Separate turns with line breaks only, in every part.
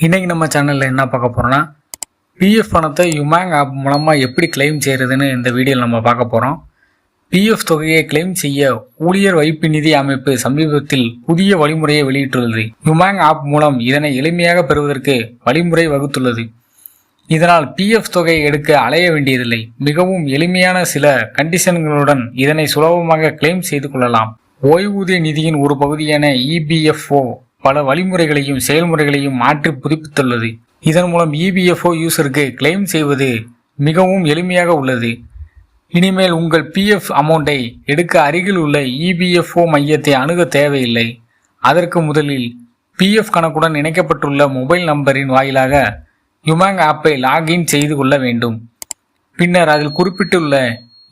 இன்றைக்கி நம்ம சேனலில் என்ன பார்க்க போகிறோன்னா பிஎஃப் பணத்தை யுமாங் ஆப் மூலமாக எப்படி கிளைம் செய்கிறதுன்னு இந்த வீடியோவில் நம்ம பார்க்க போகிறோம். பிஎஃப் தொகையை கிளைம் செய்ய ஊழியர் வைப்பு நிதி அமைப்பு சமீபத்தில் புதிய வழிமுறையை வெளியிட்டுள்ளது. யுமாங் ஆப் மூலம் இதனை எளிமையாக பெறுவதற்கு வழிமுறை வகுத்துள்ளது. இதனால் பிஎஃப் தொகையை எடுக்க அலைய வேண்டியதில்லை. மிகவும் எளிமையான சில கண்டிஷன்களுடன் இதனை சுலபமாக கிளைம் செய்து கொள்ளலாம். ஓய்வூதிய நிதியின் ஒரு பகுதியான இபிஎஃப்ஓ பல வழிமுறைகளையும் செயல்முறைகளையும் மாற்றி புதுப்பித்துள்ளது. இதன் மூலம் இபிஎஃப்ஓ யூசருக்கு கிளைம் செய்வது மிகவும் எளிமையாக உள்ளது. இனிமேல் உங்கள் பிஎஃப் அமௌண்ட்டை எடுக்க அருகில் உள்ள இபிஎஃப்ஓ மையத்தை அணுக தேவையில்லை. அதற்கு முதலில் பிஎஃப் கணக்குடன் இணைக்கப்பட்டுள்ள மொபைல் நம்பரின் வாயிலாக யுமாங் ஆப்பை லாகின் செய்து கொள்ள வேண்டும். பின்னர் அதில் குறிப்பிட்டுள்ள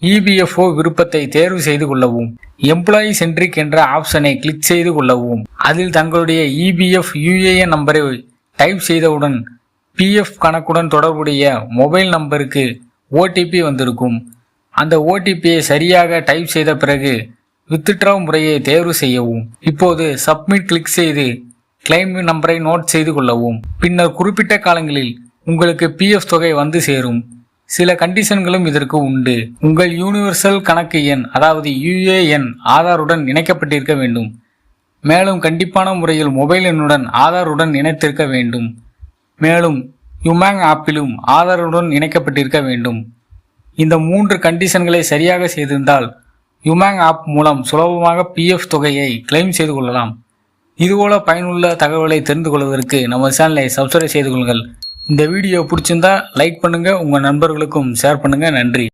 இபிஎஃப்ஓ விருப்பத்தை தேர்வு செய்து கொள்ளவும். எம்ப்ளாயி சென்ட்ரிக் என்ற ஆப்ஷனை கிளிக் செய்து கொள்ளவும். அதில் தங்களுடைய இபிஎஃப் யுஏஎன் நம்பரை டைப் செய்தவுடன் பிஎஃப் கணக்குடன் தொடர்புடைய மொபைல் நம்பருக்கு ஓடிபி வந்திருக்கும். அந்த ஓடிபியை சரியாக டைப் செய்த பிறகு வித்ட்ரா முறையை தேர்வு செய்யவும். இப்போது சப்மிட் கிளிக் செய்து கிளைம் நம்பரை நோட் செய்து கொள்ளவும். பின்னர் குறிப்பிட்ட காலங்களில் உங்களுக்கு பிஎஃப் தொகை வந்து சேரும். சில கண்டிஷன்களும் இதற்கு உண்டு. உங்கள் யூனிவர்சல் கணக்கு எண் அதாவது யுஏஎன் ஆதாருடன் இணைக்கப்பட்டிருக்க வேண்டும். மேலும் கண்டிப்பான முறையில் மொபைல் எண்ணுடன் ஆதாருடன் இணைத்திருக்க வேண்டும். மேலும் யுமாங் ஆப்பிலும் ஆதாருடன் இணைக்கப்பட்டிருக்க வேண்டும். இந்த 3 கண்டிஷன்களை சரியாக செய்திருந்தால் யுமாங் ஆப் மூலம் சுலபமாக பிஎஃப் தொகையை கிளைம் செய்து கொள்ளலாம். இதுபோல பயனுள்ள தகவலை தெரிந்து கொள்வதற்கு நம்ம சேனலை சப்ஸ்கிரைப் செய்து கொள்ளுங்கள். இந்த வீடியோ பிடிச்சிருந்தா லைக் பண்ணுங்கள், உங்கள் நண்பர்களுக்கும் ஷேர் பண்ணுங்கள். நன்றி.